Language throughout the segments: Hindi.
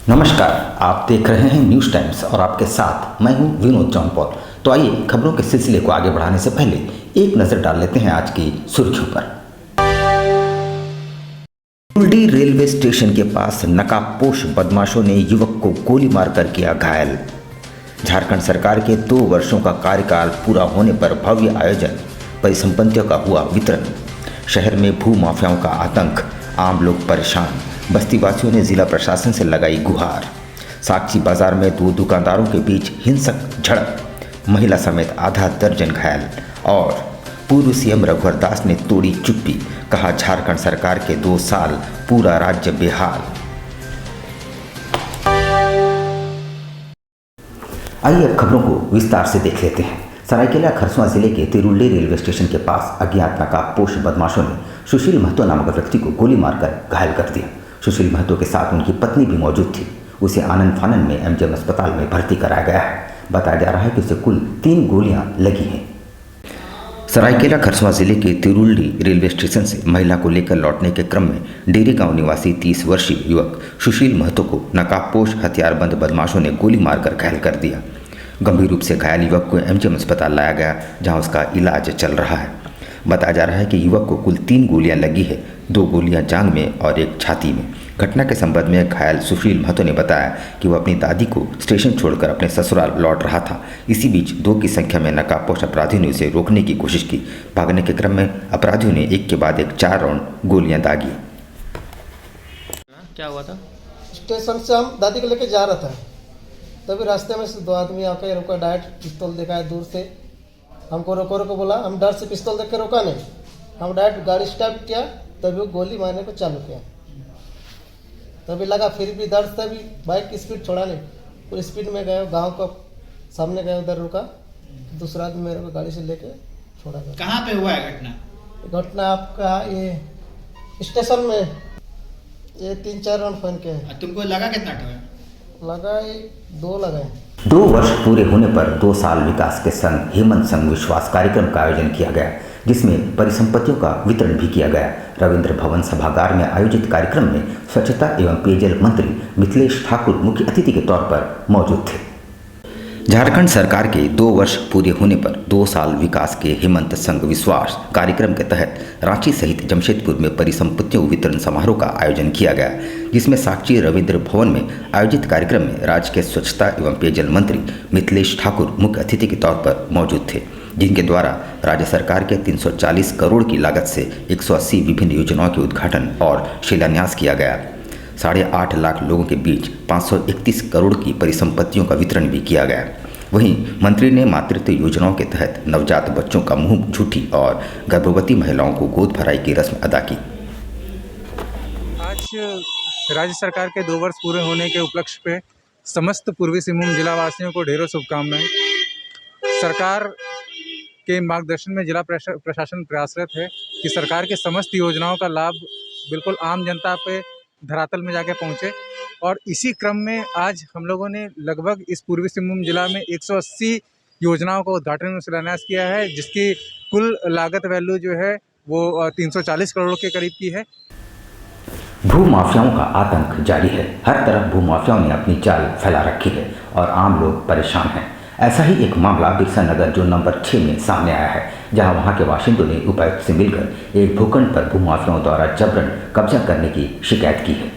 नमस्कार, आप देख रहे हैं न्यूज़ टाइम्स और आपके साथ मैं हूं विनोद जॉन पॉल। तो आइए खबरों के सिलसिले को आगे बढ़ाने से पहले एक नज़र डाल लेते हैं आज की सुर्खियों पर। कुल्डी रेलवे स्टेशन के पास नकाबपोश बदमाशों ने युवक को गोली मारकर किया घायल। झारखंड सरकार के 2 वर्षों का कार्यकाल पूरा होने पर भव्य आयोजन, परिसंपत्तियों का हुआ वितरण। शहर में भू माफियाओं का आतंक, आम लोग परेशान। बस्तीवासियों ने जिला प्रशासन से लगाई गुहार। साक्षी बाजार में 2 दुकानदारों के बीच हिंसक झड़प, महिला समेत आधा दर्जन घायल। और पूर्व सीएम रघुवर दास ने तोड़ी चुप्पी, कहा झारखंड सरकार के 2 साल पूरा राज्य बेहाल। आइए अब खबरों को विस्तार से देख लेते हैं। सरायकेला खरसुआ जिले के तिरुल्ली रेलवे स्टेशन के पास अज्ञात नकाबपोश बदमाशों ने सुशील महतो नामक व्यक्ति को गोली मारकर घायल कर दिया। सुशील महतो के साथ उनकी पत्नी भी मौजूद थी। उसे आनंद फानन में एमजीएम अस्पताल में भर्ती कराया गया है। बताया जा रहा है कि उसे कुल 3 गोलियां लगी हैं। सरायकेला खरसुआ जिले के तिरुल्ली रेलवे स्टेशन से महिला को लेकर लौटने के क्रम में डेरी गांव निवासी 30 वर्षीय युवक सुशील महतो को नकाबपोश हथियारबंद बदमाशों ने गोली मारकर घायल कर दिया। गंभीर रूप से घायल युवक को एमजीएम अस्पताल लाया गया, जहां उसका इलाज चल रहा है। बताया जा रहा है कि युवक को कुल 3 गोलियां लगी है, 2 गोलियां जांघ में और 1 छाती में। घटना के संबंध में घायल सुशील महतो ने बताया कि वह अपनी दादी को स्टेशन छोड़कर अपने ससुराल लौट रहा था। इसी बीच 2 की संख्या में नकाबपोश अपराधियों ने उसे रोकने की कोशिश की। भागने के क्रम में अपराधियों ने एक के बाद एक 4 राउंड गोलियां दागी। क्या हुआ था? स्टेशन से हम दादी को लेके जा रहा था, तभी रास्ते में से 2 आदमी आकर रुका, डायरेक्ट पिस्तौल दिखाया दूर से। हमको रोको रोको बोला, हम डर से पिस्तौल देख के रोका नहीं, हम डायरेक्ट गाड़ी स्टार्ट किया, तभी वो गोली मारने को चालू किया। तभी लगा, फिर भी डर से भी बाइक की स्पीड छोड़ा नहीं, पूरी स्पीड में गए, गांव का सामने गए, उधर रुका। दूसरा आदमी मेरे को गाड़ी से लेके छोड़ा गया। कहाँ पे हुआ है घटना? घटना आपका ये स्टेशन में, ये 3-4 राउंड फन के है। तुमको लगा कितना ठोका? लगा 2 लगाए। 2 वर्ष पूरे होने पर 2 साल विकास के संग हेमंत संघ विश्वास कार्यक्रम का आयोजन किया गया, जिसमें परिसंपत्तियों का वितरण भी किया गया। रविंद्र भवन सभागार में आयोजित कार्यक्रम में स्वच्छता एवं पेयजल मंत्री मिथिलेश ठाकुर मुख्य अतिथि के तौर पर मौजूद थे। झारखंड सरकार के 2 वर्ष पूरे होने पर 2 साल विकास के हेमंत संघ विश्वास कार्यक्रम के तहत रांची सहित जमशेदपुर में परिसंपत्तियों वितरण समारोह का आयोजन किया गया, जिसमें साक्षी रविंद्र भवन में आयोजित कार्यक्रम में राज्य के स्वच्छता एवं पेयजल मंत्री मिथिलेश ठाकुर मुख्य अतिथि के तौर पर मौजूद थे, जिनके द्वारा राज्य सरकार के 340 करोड़ की लागत से 180 विभिन्न योजनाओं के उद्घाटन और शिलान्यास किया गया। 8.5 लाख लोगों के बीच 531 करोड़ की परिसंपत्तियों का वितरण भी किया गया। वहीं मंत्री ने मातृत्व योजनाओं के तहत नवजात बच्चों का मुंह झूठी और गर्भवती महिलाओं को गोद भराई की रस्म अदा की। आज राज्य सरकार के 2 वर्ष पूरे होने के उपलक्ष्य पे समस्त पूर्वी सिंहभूम जिला वासियों को ढेरों शुभकामनाएं। सरकार के मार्गदर्शन में जिला प्रशासन प्रयासरत है कि सरकार के समस्त योजनाओं का लाभ बिल्कुल आम जनता पे धरातल में जाके पहुंचे। और इसी क्रम में आज हम लोगों ने लगभग इस पूर्वी सिंहभूम जिला में 180 योजनाओं का उद्घाटन और शिलान्यास किया है, जिसकी कुल लागत वैल्यू जो है वो 340 करोड़ के करीब की है। भू माफियाओं का आतंक जारी है। हर तरफ भू माफियाओं ने अपनी चाल फैला रखी है और आम लोग परेशान हैं। ऐसा ही एक मामला बिरसा नगर जोन नंबर 6 में सामने आया है, जहां वहां के बाशिंदों ने उपायुक्त से मिलकर एक भूखंड पर भू माफियाओं द्वारा जबरन कब्जा करने की शिकायत की है।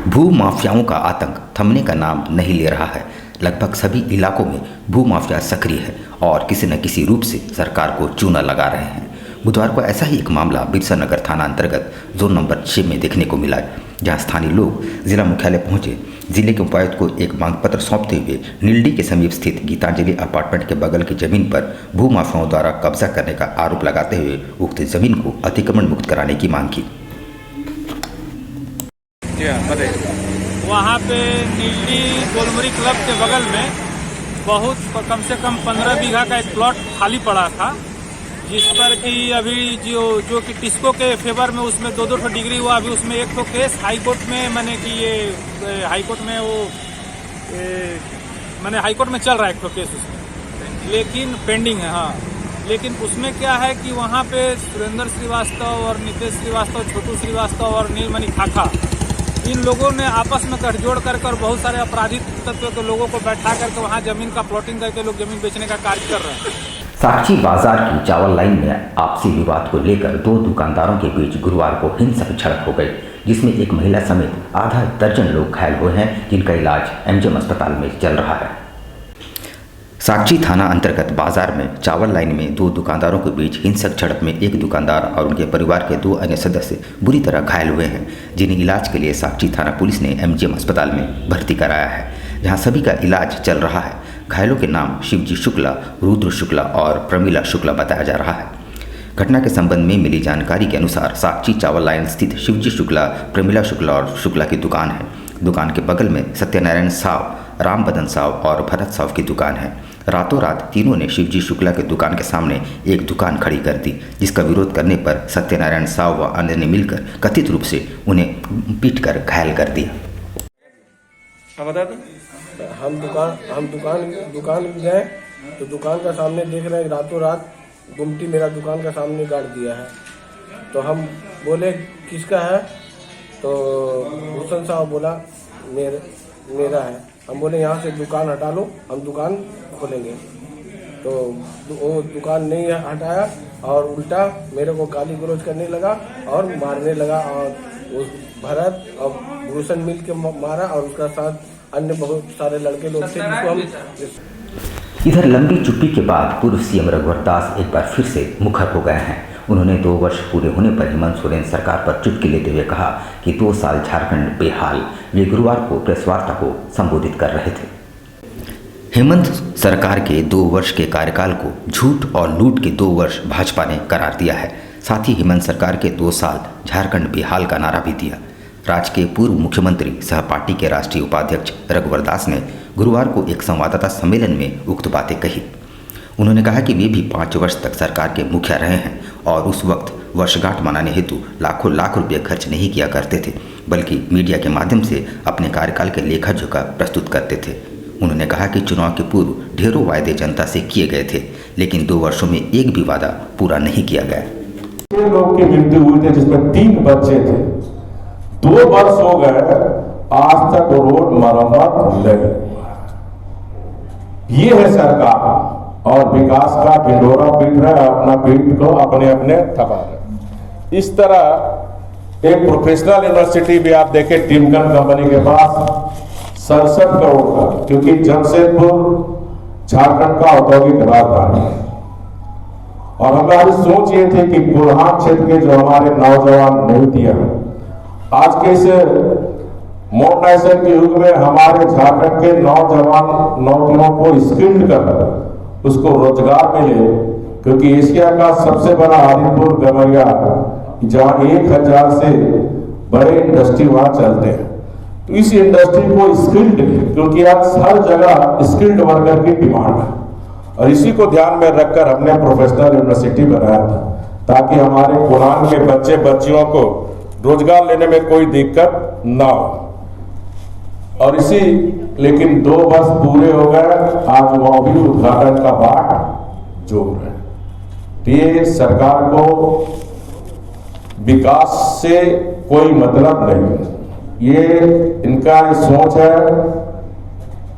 भू माफियाओं का आतंक थमने का नाम नहीं ले रहा है। लगभग सभी इलाकों में भू माफिया सक्रिय है और किसी न किसी रूप से सरकार को चूना लगा रहे हैं। बुधवार को ऐसा ही एक मामला बिरसा नगर थाना अंतर्गत जोन नंबर 6 में देखने को मिला, जहां स्थानीय लोग जिला मुख्यालय पहुंचे। जिले के उपायुक्त को एक मांग पत्र सौंपते हुए नीलडी के समीप स्थित गीतांजलि अपार्टमेंट के बगल की जमीन पर भू माफियाओं द्वारा कब्जा करने का आरोप लगाते हुए उक्त जमीन को अतिक्रमण मुक्त कराने की मांग की। वहाँ पे नीलडी गोलमरी क्लब के बगल में बहुत कम से कम 15 बीघा का एक प्लॉट खाली पड़ा था, जिस पर कि अभी जो कि टिस्को के फेवर में उसमें 2-2 डिग्री हुआ। अभी उसमें एक तो केस हाई कोर्ट में मैंने कि ये हाई कोर्ट में वो मैंने हाई कोर्ट में चल रहा है एक तो केस उसमें, लेकिन पेंडिंग है। हाँ, लेकिन उसमें क्या है कि वहाँ पे सुरेंद्र श्रीवास्तव और नितेश श्रीवास्तव, छोटू श्रीवास्तव और नीलमणि खाखा इन लोगों ने आपस में गठजोड़ कर बहुत सारे आपराधिक तत्व के लोगों को बैठा करके वहाँ जमीन का प्लॉटिंग करके लोग जमीन बेचने का कार्य कर रहे हैं। साक्षी बाजार की चावल लाइन में आपसी विवाद को लेकर दो दुकानदारों के बीच गुरुवार को हिंसक झड़प हो गई, जिसमें एक महिला समेत आधा दर्जन लोग घायल हुए हैं, जिनका इलाज एमजीएम अस्पताल में चल रहा है। साक्षी थाना अंतर्गत बाजार में चावल लाइन में दो दुकानदारों के बीच हिंसक झड़प में एक दुकानदार और उनके परिवार के दो अन्य सदस्य बुरी तरह घायल हुए हैं, जिन्हें इलाज के लिए साक्षी थाना पुलिस ने एमजीएम अस्पताल में भर्ती कराया है, जहां सभी का इलाज चल रहा है। घायलों के नाम शिवजी शुक्ला, रुद्र शुक्ला और प्रमीला शुक्ला बताया जा रहा है। घटना के संबंध में मिली जानकारी के अनुसार साक्षी चावल लाइन स्थित शिवजी शुक्ला, प्रमीला शुक्ला और शुक्ला की दुकान है। दुकान के बगल में सत्यनारायण साव, राम बदन साव और भरत साव की दुकान है। रातों रात तीनों ने शिवजी शुक्ला की दुकान के सामने एक दुकान खड़ी कर दी, जिसका विरोध करने पर सत्यनारायण साव व अन्य ने मिलकर कथित रूप से उन्हें पीटकर घायल कर दिया। हम दुकान में गए तो दुकान का सामने देख रहे हैं रातों रात गुमटी मेरा दुकान का सामने गाड़ दिया है। तो हम बोले किसका है, तो भूषण साहब बोला मेरा है। हम बोले यहाँ से दुकान हटा लो, हम दुकान खोलेंगे। तो वो दुकान नहीं हटाया और उल्टा मेरे को गाली गलौज करने लगा और मारने लगा, और उस भरत और भूषण मिल के मारा और उसका साथ अन्य बहुत सारे लड़के लोग थे जिसको हम। इधर लंबी चुप्पी के बाद पूर्व सीएम रघुवर दास एक बार फिर से मुखर हो गए हैं। उन्होंने 2 वर्ष पूरे होने पर हेमंत सोरेन सरकार पर चुटकी लेते हुए कहा कि 2 साल झारखंड बेहाल। वे गुरुवार को प्रेस वार्ता को संबोधित कर रहे थे। हेमंत सरकार के 2 वर्ष के कार्यकाल को झूठ और लूट के 2 वर्ष भाजपा ने करार दिया है। साथ ही हेमंत सरकार के 2 साल झारखंड बेहाल का नारा भी दिया। राज्य के पूर्व मुख्यमंत्री सह पार्टी के राष्ट्रीय उपाध्यक्ष रघुवर दास ने गुरुवार को एक संवाददाता सम्मेलन में उक्त बातें कही। उन्होंने कहा कि वे भी 5 वर्ष तक सरकार के मुखिया रहे हैं और उस वक्त वर्षगांठ मनाने हेतु लाखों लाख रुपये खर्च नहीं किया करते थे, बल्कि मीडिया के माध्यम से अपने कार्यकाल के लेखा जोखा प्रस्तुत करते थे। उन्होंने कहा कि चुनाव के पूर्व ढेरों वायदे जनता से किए गए थे, लेकिन 2 वर्षों में एक भी वादा पूरा नहीं किया गया। लोग की मृत्यु हुई थी जिसमें 3 बच्चे थे। 2 वर्ष हो गए, आज तक रोड मरम्मत नहीं। ये है सरकार, और विकास का ढिंढोरा पीट रहा है, अपना पीठ को अपने अपने थका रहे। इस तरह एक प्रोफेशनल यूनिवर्सिटी भी आप देखें टिमकन कंपनी के पास 67 करोड़ का, क्योंकि जमशेदपुर झारखंड का औद्योगिक राजधानी है। और हमारी सोच ये थी कि बुरहान क्षेत्र के जो हमारे नौजवान नहीं हैं, आज के इस मॉडर्नाइजेशन के युग में हमारे झारखंड के नौजवानों को स्किल्ड कर उसको रोजगार मिले, क्योंकि एशिया का सबसे बड़ा आदिपुर गमरिया, जहां 1000 से बड़े इंडस्ट्री वहां चलते हैं। तो इस इंडस्ट्री को स्किल्ड, क्योंकि आज हर जगह स्किल्ड वर्कर की डिमांड है, और इसी को ध्यान में रखकर हमने प्रोफेशनल यूनिवर्सिटी बनाया था, ताकि हमारे पुरान के बच्चे बच्चियों को रोजगार लेने में कोई दिक्कत ना हो। और लेकिन 2 वर्ष पूरे हो गए, आज वो भी उद्घाटन का बाट जोर है। ये सरकार को विकास से कोई मतलब नहीं। ये इनका सोच है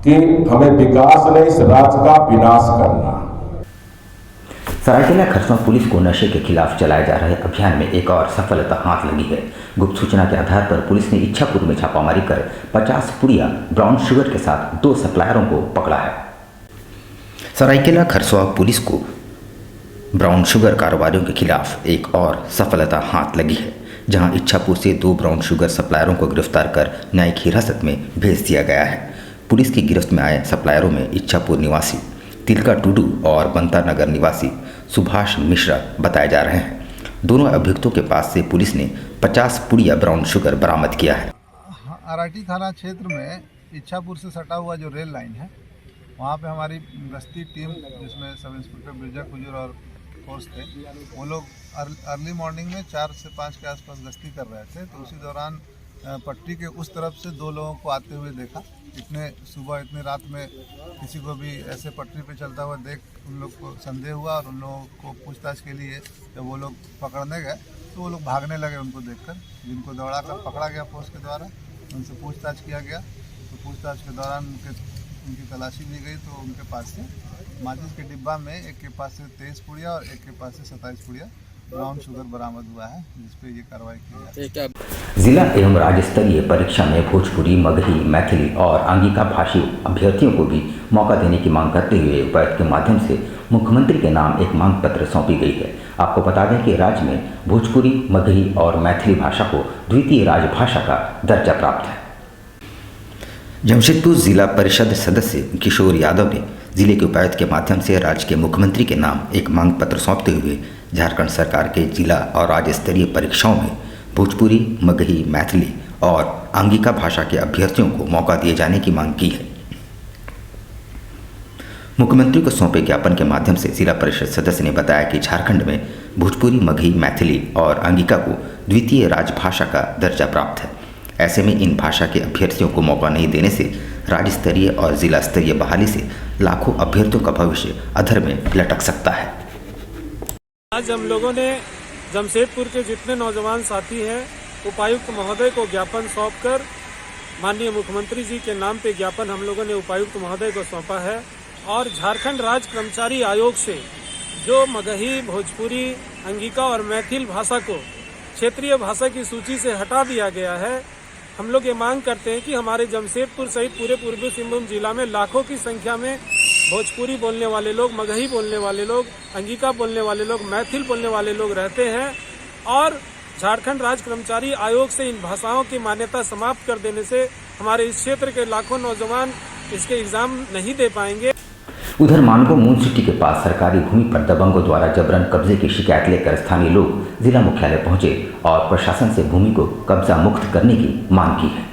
कि हमें विकास नहीं, इस राज्य का विनाश करना। सरायकेला खरसवां पुलिस को नशे के खिलाफ चलाए जा रहे अभियान में एक और सफलता हाथ लगी है। गुप्त सूचना के आधार पर पुलिस ने इच्छापुर में छापामारी कर 50 पुड़िया ब्राउन शुगर के साथ 2 सप्लायरों को पकड़ा है। सरायकेला खरसवां पुलिस को ब्राउन शुगर कारोबारियों के खिलाफ एक और सफलता हाथ लगी है, जहां इच्छापुर से 2 ब्राउन शुगर सप्लायरों को गिरफ्तार कर न्यायिक हिरासत में भेज दिया गया है। पुलिस की गिरफ्त में आए सप्लायरों में इच्छापुर निवासी तिलका टुडू और बनता नगर निवासी सुभाष मिश्रा बताए जा रहे हैं। दोनों अभियुक्तों के पास से पुलिस ने 50 पुड़िया ब्राउन शुगर बरामद किया है। आरटी थाना क्षेत्र में इच्छापुर से सटा हुआ जो रेल लाइन है, वहाँ पे हमारी गश्ती टीम, जिसमें सब इंस्पेक्टर बिरजा कुजूर और फोर्स थे, वो लोग अर्ली मॉर्निंग में 4 से 5 के आसपास गश्ती कर रहे थे। तो उसी दौरान पट्टी के उस तरफ से 2 लोगों को आते हुए देखा। इतने सुबह इतनी रात में किसी को भी ऐसे पटरी पे चलता हुआ देख उन लोग को संदेह हुआ, और उन लोगों को पूछताछ के लिए जब वो लोग पकड़ने गए तो वो लोग भागने लगे उनको देखकर, जिनको दौड़ा कर पकड़ा गया फोर्स के द्वारा। उनसे पूछताछ किया गया। तो पूछताछ के दौरान उनकी तलाशी ली गई तो उनके पास से माचिस के डिब्बा में एक के पास से 23 पुड़िया और एक के पास से 27 पुड़िया ब्राउन शुगर बरामद हुआ है, जिस पे ये कार्रवाई की जाए। जिला एवं राज्य स्तरीय परीक्षा में भोजपुरी, मगही, मैथिली और आंगिका भाषी अभ्यर्थियों को भी मौका देने की मांग करते हुए उपायुक्त के माध्यम से मुख्यमंत्री के नाम एक मांग पत्र सौंपी गई है। आपको बता दें कि राज्य में भोजपुरी, मगही और मैथिली भाषा को द्वितीय राजभाषा का दर्जा प्राप्त है। जमशेदपुर जिला परिषद सदस्य किशोर यादव ने जिले के उपायुक्त के माध्यम से राज्य के मुख्यमंत्री के नाम एक मांग पत्र सौंपते हुए झारखंड सरकार के जिला और राज्य स्तरीय परीक्षाओं में भोजपुरी, मगही, मैथिली और आंगिका भाषा के अभ्यर्थियों को मौका दिए जाने की मांग की है। मुख्यमंत्री को सौंपे ज्ञापन के माध्यम से जिला परिषद सदस्य ने बताया कि झारखंड में भोजपुरी, मगही, मैथिली और आंगिका को द्वितीय राजभाषा का दर्जा प्राप्त है। ऐसे में इन भाषा के अभ्यर्थियों को मौका नहीं देने से राज्य स्तरीय और जिला स्तरीय बहाली से लाखों अभ्यर्थियों का भविष्य अधर में लटक सकता है। आज हम लोगों ने जमशेदपुर के जितने नौजवान साथी हैं, उपायुक्त महोदय को ज्ञापन सौंपकर माननीय मुख्यमंत्री जी के नाम पे ज्ञापन हम लोगों ने उपायुक्त महोदय को सौंपा है और झारखंड राज्य कर्मचारी आयोग से जो मगही, भोजपुरी, अंगिका और मैथिल भाषा को क्षेत्रीय भाषा की सूची से हटा दिया गया है। हम लोग ये मांग करते हैं कि हमारे जमशेदपुर सहित पूरे पूर्वी सिंहभूम जिला में लाखों की संख्या में भोजपुरी बोलने वाले लोग, मगही बोलने वाले लोग, अंगिका बोलने वाले लोग, मैथिल बोलने वाले लोग रहते हैं और झारखंड राज्य कर्मचारी आयोग से इन भाषाओं की मान्यता समाप्त कर देने से हमारे इस क्षेत्र के लाखों नौजवान इसके एग्जाम नहीं दे पाएंगे। उधर मानगो मून सिटी के पास सरकारी भूमि पर दबंगों द्वारा जबरन कब्जे की शिकायत लेकर स्थानीय लोग जिला मुख्यालय पहुंचे और प्रशासन से भूमि को कब्जा मुक्त करने की मांग की है।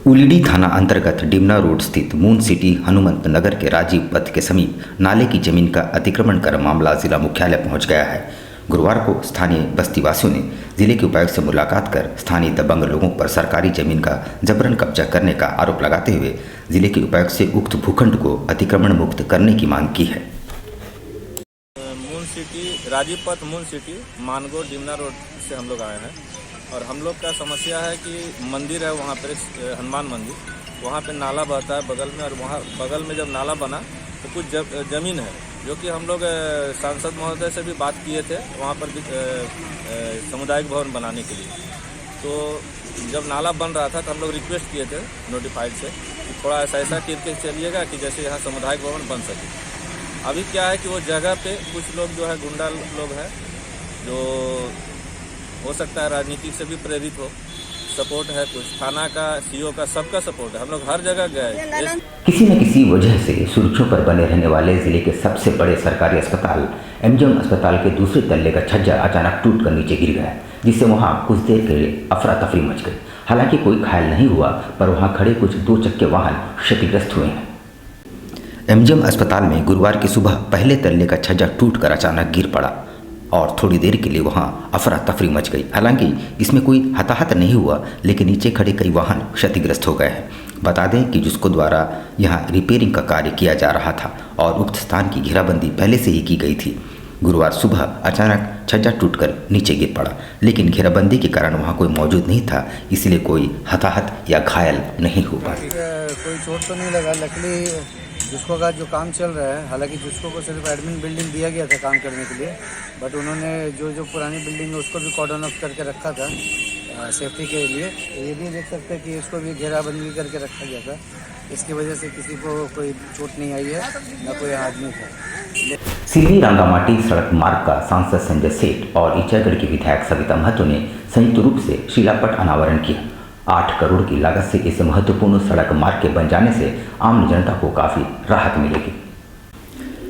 उलीडी थाना अंतर्गत डिमना रोड स्थित मून सिटी हनुमंत नगर के राजीव पथ के समीप नाले की जमीन का अतिक्रमण कर मामला जिला मुख्यालय पहुंच गया है। गुरुवार को स्थानीय बस्तीवासियों ने जिले के उपायुक्त से मुलाकात कर स्थानीय दबंग लोगों पर सरकारी जमीन का जबरन कब्जा करने का आरोप लगाते हुए जिले के उपायुक्त से उक्त भूखंड को अतिक्रमण मुक्त करने की मांग की है। मून सिटी, राजीव पथ moon city, Mango Dimna road से हम लोग आए हैं और हम लोग का समस्या है कि मंदिर है वहाँ पर, हनुमान मंदिर, वहाँ पे नाला बहता है बगल में और वहाँ बगल में जब नाला बना तो कुछ ज़मीन है जो कि हम लोग सांसद महोदय से भी बात किए थे वहाँ पर भी सामुदायिक भवन बनाने के लिए। तो जब नाला बन रहा था तो हम लोग रिक्वेस्ट किए थे नोटिफाइड से कि थोड़ा ऐसा टिप के चलिएगा कि जैसे यहाँ सामुदायिक भवन बन सके। अभी क्या है कि वो जगह पे कुछ लोग जो है गुंडा लोग हैं जो हो सकता है राजनीति से भी प्रेरित हो, सपोर्ट है कुछ थाना का, सीओ का, सबका सपोर्ट है। हम लोग हर जगह गए। किसी न किसी वजह से सुर्खियों पर बने रहने वाले जिले के सबसे बड़े सरकारी अस्पताल एमजीएम अस्पताल के दूसरे तल्ले का छज्जा अचानक टूटकर नीचे गिर गया, जिससे वहां कुछ देर के लिए अफरा तफरी मच गई। हालांकि कोई घायल नहीं हुआ, पर वहां खड़े कुछ 2 चक्के वाहन क्षतिग्रस्त हुए हैं। एमजीएम अस्पताल में गुरुवार की सुबह पहले तल्ले का छज्जा टूटकर अचानक गिर पड़ा और थोड़ी देर के लिए वहां अफरा तफरी मच गई। हालांकि इसमें कोई हताहत नहीं हुआ, लेकिन नीचे खड़े कई वाहन क्षतिग्रस्त हो गए हैं। बता दें कि जिसको द्वारा यहां रिपेयरिंग का कार्य किया जा रहा था और उक्त स्थान की घेराबंदी पहले से ही की गई थी। गुरुवार सुबह अचानक छज्जा टूटकर नीचे गिर पड़ा, लेकिन घेराबंदी के कारण वहां कोई मौजूद नहीं था, इसलिए कोई हताहत या घायल नहीं हुआ। कोई चोट तो नहीं लगा। लकली जिसको का जो काम चल रहा है, हालांकि जिसको को सिर्फ एडमिन बिल्डिंग दिया गया था काम करने के लिए, बट उन्होंने जो पुरानी बिल्डिंग है उसको भी कॉर्डन ऑफ करके रखा था सेफ्टी के लिए। ये भी देख सकते हैं कि इसको भी घेराबंदी करके रखा गया था। इसकी वजह से किसी को कोई चोट नहीं आई है, न कोई आदमी था। सिल्ली रंगामाटी सड़क मार्ग का सांसद संजय सेठ और इचागढ़ की विधायक सविता महतो ने संयुक्त रूप से शिलापट अनावरण किया। 8 करोड़ की लागत से इस महत्वपूर्ण सड़क मार्ग के बन जाने से आम जनता को काफ़ी राहत मिलेगी।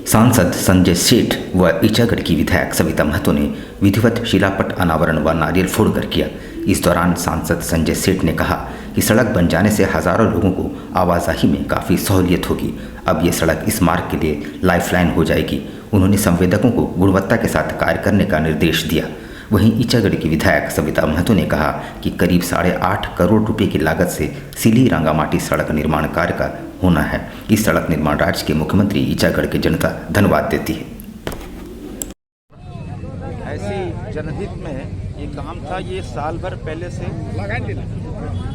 सांसद संजय सेठ व इचागढ़ की विधायक सविता महतो ने विधिवत शिलापट अनावरण व नारियल फोड़कर किया। इस दौरान सांसद संजय सेठ ने कहा कि सड़क बन जाने से हज़ारों लोगों को आवाजाही में काफ़ी सहूलियत होगी। अब ये सड़क इस मार्ग के लिए लाइफलाइन हो जाएगी। उन्होंने संवेदकों को गुणवत्ता के साथ कार्य करने का निर्देश दिया। वहीं इचागढ़ की विधायक सविता महतो ने कहा कि करीब 8.5 करोड़ रुपए की लागत से सिल्ली रंगामाटी सड़क निर्माण कार्य का होना है। इस सड़क निर्माण राज्य के मुख्यमंत्री इचागढ़ की जनता धन्यवाद देती है। ऐसी जनहित में ये काम था। था ये साल भर पहले से,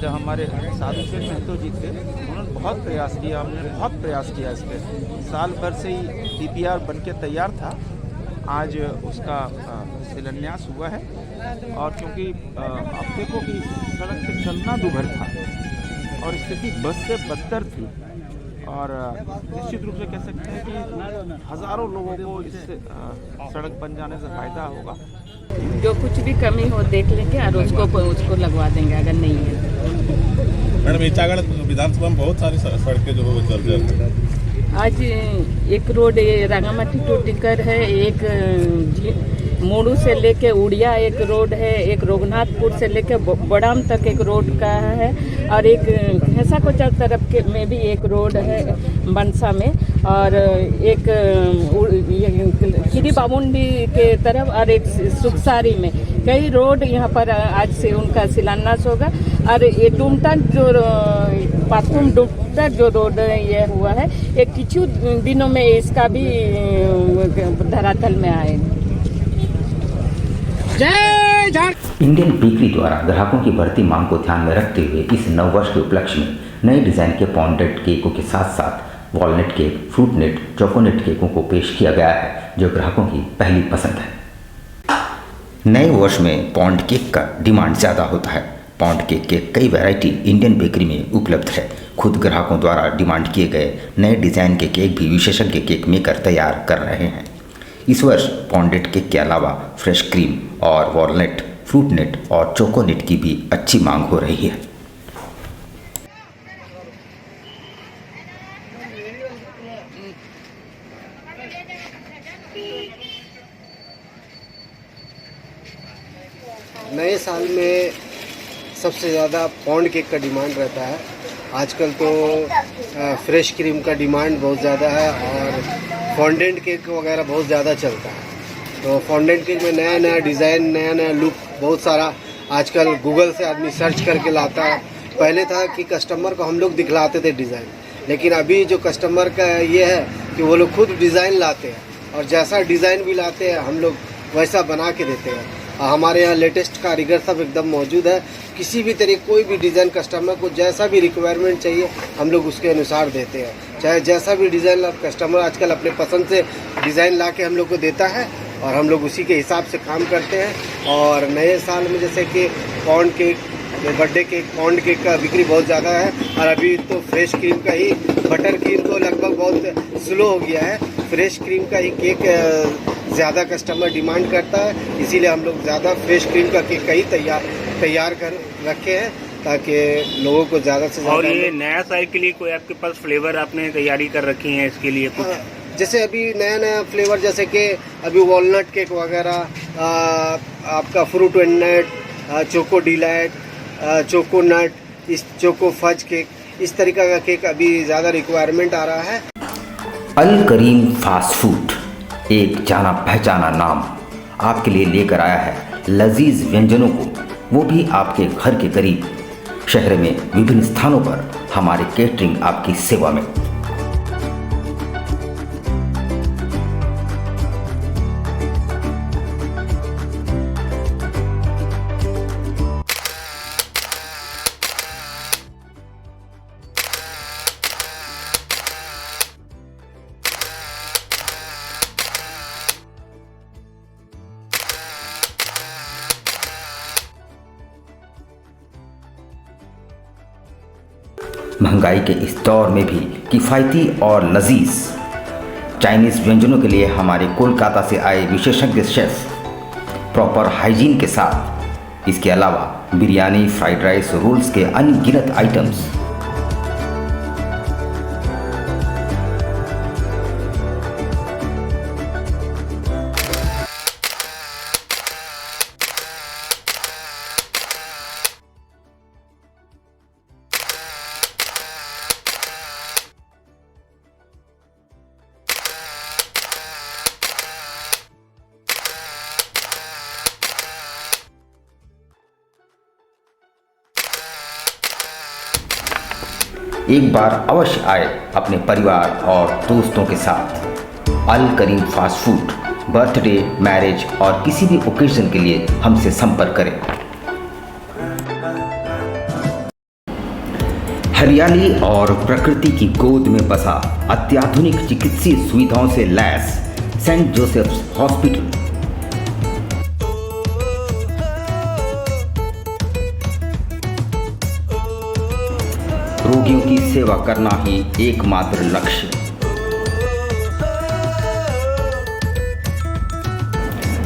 जब हमारे साधु शेठ महतो जी थे उन्होंने बहुत प्रयास किया, हमने बहुत प्रयास किया इस पर। साल भर से ही DPR बन के तैयार था, आज उसका शिलान्यास हुआ है। और क्योंकि आप देखो कि सड़क पे चलना दूभर था और स्थिति बस से बदतर थी, और निश्चित रूप से कह सकते हैं कि हज़ारों लोगों को इससे सड़क बन जाने से फ़ायदा होगा। जो कुछ भी कमी हो देख लेंगे और उसको लगवा देंगे अगर नहीं है। मैडम ईटागढ़ विधानसभा में बहुत सारी सड़कें जो हो जर्जर, आज एक रोड रांगामाटी टू टिकर है, एक मोड़ू से लेके उड़िया एक रोड है, एक रघुनाथपुर से लेके बड़ाम तक एक रोड का है, और एक घेसा कोचर तरफ के में भी एक रोड है बनसा में, और एक खीरी बामुंडी के तरफ और एक सुखसारी में। कई रोड यहाँ पर आज से उनका शिलान्यास होगा। और ये डुमटन जो पाथुम डुमटन जो रोड ये हुआ है, एक किछु दिनों में इसका भी धरातल में आएगा। इंडियन बेकरी द्वारा ग्राहकों की बढ़ती मांग को ध्यान में रखते हुए इस नववर्ष के उपलक्ष्य में नए डिज़ाइन के पॉन्डेड केकों के साथ साथ वॉलनट केक, फ्रूट नेट, चोकोनेट केकों को पेश किया गया है, जो ग्राहकों की पहली पसंद है। नए वर्ष में पॉन्ड केक का डिमांड ज़्यादा होता है। पॉन्ड केक के कई वैरायटी इंडियन बेकरी में उपलब्ध है। खुद ग्राहकों द्वारा डिमांड किए गए नए डिज़ाइन के केक भी विशेषज्ञ केक मेकर तैयार कर रहे हैं। इस वर्ष पॉन्डेड केक के अलावा फ्रेश क्रीम और वॉलनट, फ्रूट नेट और चोकोनेट की भी अच्छी मांग हो रही है। नए साल में सबसे ज़्यादा पॉन्ड केक का डिमांड रहता है। आजकल तो फ्रेश क्रीम का डिमांड बहुत ज़्यादा है और फॉन्डेंट केक वगैरह बहुत ज़्यादा चलता है। तो फॉन्डेंट केक में नया नया डिज़ाइन, नया नया लुक बहुत सारा आजकल गूगल से आदमी सर्च करके लाता है। पहले था कि कस्टमर को हम लोग दिखलाते थे डिज़ाइन, लेकिन अभी जो कस्टमर का ये है कि वो लोग खुद डिज़ाइन लाते हैं और जैसा डिज़ाइन भी लाते हैं हम लोग वैसा बना के देते हैं। हमारे यहाँ लेटेस्ट कारीगर सब एकदम मौजूद है। किसी भी तरह कोई भी डिज़ाइन कस्टमर को जैसा भी रिक्वायरमेंट चाहिए हम लोग उसके अनुसार देते हैं। चाहे जैसा भी डिज़ाइन कस्टमर आजकल अपने पसंद से डिज़ाइन ला के हम लोग को देता है और हम लोग उसी के हिसाब से काम करते हैं। और नए साल में जैसे कि pond cake, birthday cake, pond cake का बिक्री बहुत ज़्यादा है और अभी तो फ्रेश क्रीम का ही, बटर क्रीम तो लगभग बहुत स्लो हो गया है। फ्रेश क्रीम का ही केक ज़्यादा कस्टमर डिमांड करता है, इसीलिए हम लोग ज़्यादा फ्रेश क्रीम का केक का ही तैयार कर रखे हैं ताकि लोगों को ज़्यादा से ज़्यादा। और ये नया साल के लिए कोई आपके पास फ्लेवर आपने तैयारी कर रखी है इसके लिए कुछ? जैसे अभी नया नया फ्लेवर, जैसे कि अभी वॉलनट केक वगैरह, आपका fruit and nut, choco delight, choconut, इस चोको फज केक, इस तरीका का केक अभी ज़्यादा रिक्वायरमेंट आ रहा है। अल करीम फास्ट फूड एक जाना पहचाना नाम आपके लिए लेकर आया है लजीज व्यंजनों को, वो भी आपके घर के करीब। शहर में विभिन्न स्थानों पर हमारे केटरिंग आपकी सेवा में। महंगाई के इस दौर में भी किफ़ायती और लजीज चाइनीज़ व्यंजनों के लिए हमारे कोलकाता से आए विशेषज्ञ शेफ प्रॉपर हाइजीन के साथ, इसके अलावा बिरयानी, फ्राइड राइस, रोल्स के अनगिनत आइटम्स। एक बार अवश्य आए अपने परिवार और दोस्तों के साथ। अल करीम फास्ट फूड, बर्थडे, मैरिज और किसी भी ओकेजन के लिए हमसे संपर्क करें। हरियाली और प्रकृति की गोद में बसा अत्याधुनिक चिकित्सीय सुविधाओं से लैस सेंट जोसेफ्स हॉस्पिटल रोगियों की सेवा करना ही एकमात्र लक्ष्य।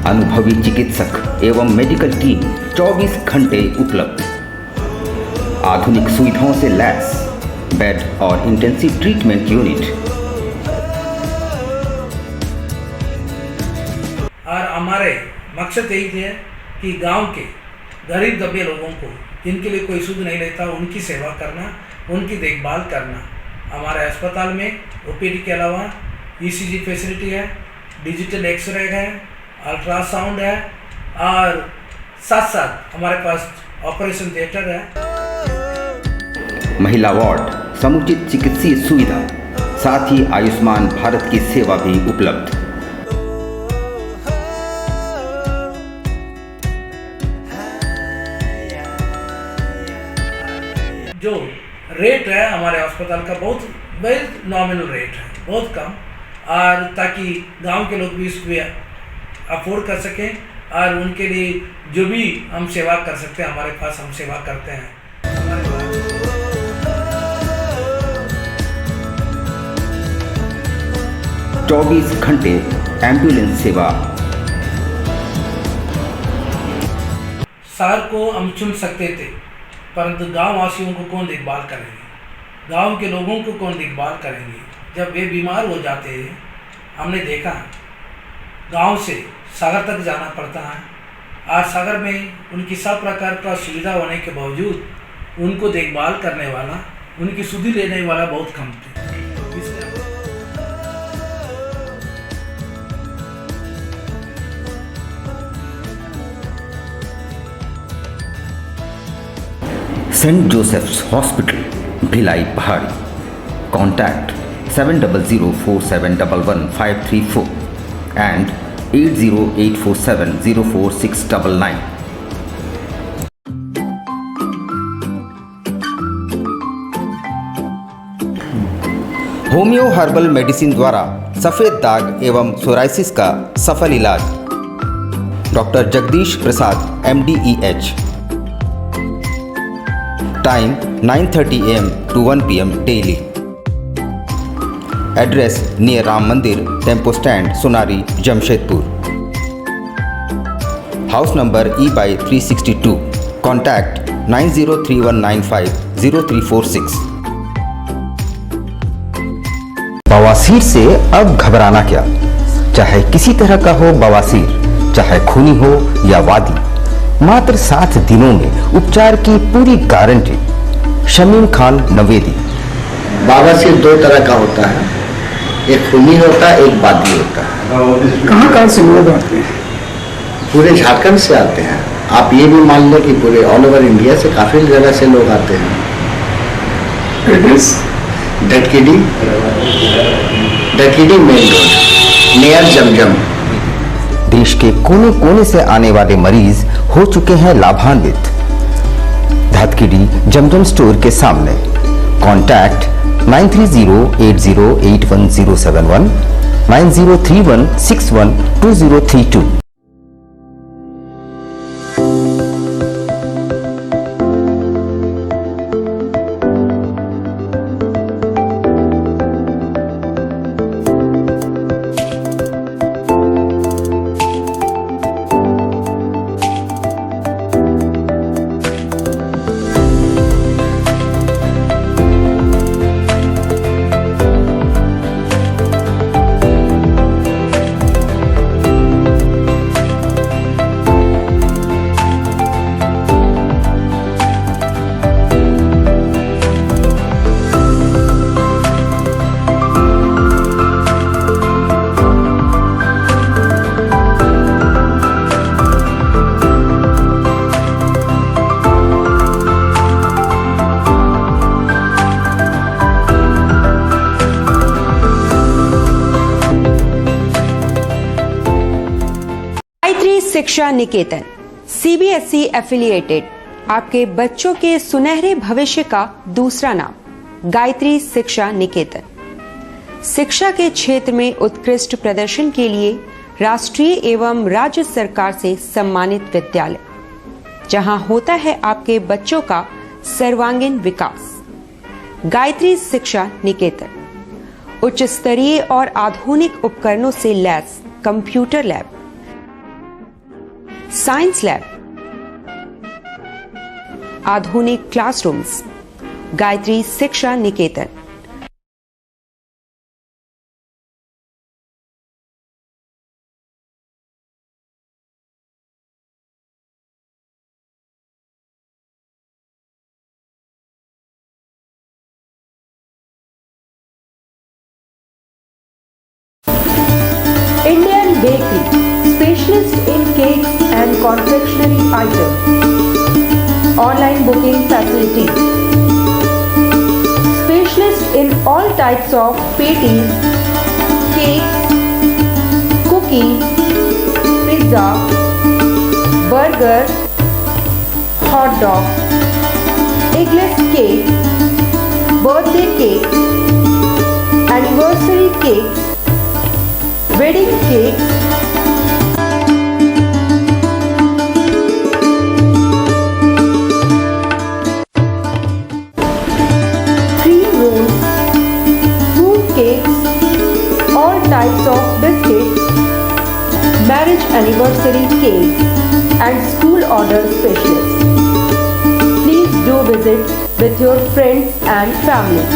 अनुभवी चिकित्सक एवं मेडिकल टीम 24 घंटे उपलब्ध। आधुनिक सुविधाओं से लैस बेड और इंटेंसिव ट्रीटमेंट यूनिट। और हमारे मकसद यही है कि गांव के गरीब दबे लोगों को जिनके लिए कोई सुध नहीं रहता उनकी सेवा करना, उनकी देखभाल करना। हमारे अस्पताल में ओपीडी के अलावा ईसीजी फैसिलिटी है, डिजिटल एक्सरे है, अल्ट्रासाउंड है और साथ साथ हमारे पास ऑपरेशन थिएटर है। महिला वार्ड, समुचित चिकित्सीय सुविधा, साथ ही आयुष्मान भारत की सेवा भी उपलब्ध। जो रेट है हमारे अस्पताल का बहुत नॉमिनल रेट है, बहुत कम, और ताकि गांव के लोग भी इसको अफोर्ड कर सकें और उनके लिए जो भी हम सेवा कर सकते हैं हमारे पास हम सेवा करते हैं। 24 घंटे एम्बुलेंस सेवा। शहर को हम चुन सकते थे परंतु गांव वासियों को कौन देखभाल करेंगे, गांव के लोगों को कौन देखभाल करेंगे जब वे बीमार हो जाते हैं। हमने देखा गांव से सागर तक जाना पड़ता है और सागर में उनकी सब प्रकार का सुविधा होने के बावजूद उनको देखभाल करने वाला, उनकी सुधि लेने वाला बहुत कम थे। Saint Joseph's hospital, Bhilai Pahari. Contact 7004711534 and 8084704699। Homeo herbal medicine द्वारा सफ़ेद दाग एवं सोराइसिस का सफल इलाज। Doctor Jagdish Prasad MD/EH। Time 9:30 AM to 1 PM daily. Address near Ram Mandir, tempo stand, Sonari, Jamshedpur. House number E/362। Contact 9031950346। बवासीर से अब घबराना क्या, चाहे किसी तरह का हो बवासीर, चाहे खूनी हो या वादी, मात्र 7 दिनों में उपचार की पूरी गारंटी। शमीम खान नवेदी। बवासीर 2 तरह का होता है, एक खूनी होता है, एक वादी होता है। कहाँ से लोग आते हैं? पूरे झारखंड से आते हैं। आप ये भी मान लें कि पूरे ऑल ओवर इंडिया से काफी जगह से लोग आते हैं। डटकीडी मेन रोड नियर जमजम। देश के कोने कोने से आने वाले मरीज हो चुके हैं लाभान्वित। धतकीडी जमजम स्टोर के सामने। कॉन्टैक्ट 9308081071 9031612032। शिक्षा निकेतन CBSE एफिलिएटेड, आपके बच्चों के सुनहरे भविष्य का दूसरा नाम। गायत्री शिक्षा निकेतन। शिक्षा के क्षेत्र में उत्कृष्ट प्रदर्शन के लिए राष्ट्रीय एवं राज्य सरकार से सम्मानित विद्यालय, जहां होता है आपके बच्चों का सर्वांगीण विकास। गायत्री शिक्षा निकेतन उच्च स्तरीय और आधुनिक उपकरणों से lace computer lab, science lab, आधुनिक क्लासरूम्स। गायत्री शिक्षा निकेतन। Indian Bakery, specialist in cakes and confectionery items. Online booking facility. Specialist in all types of patties, cakes, cookies, pizza, burger, hot dog, eggless cake, birthday cake, anniversary cakes, wedding cakes, cream rolls, fruit cakes, all types of biscuits, marriage anniversary cakes, and school order specialists. Please do visit with your friends and family.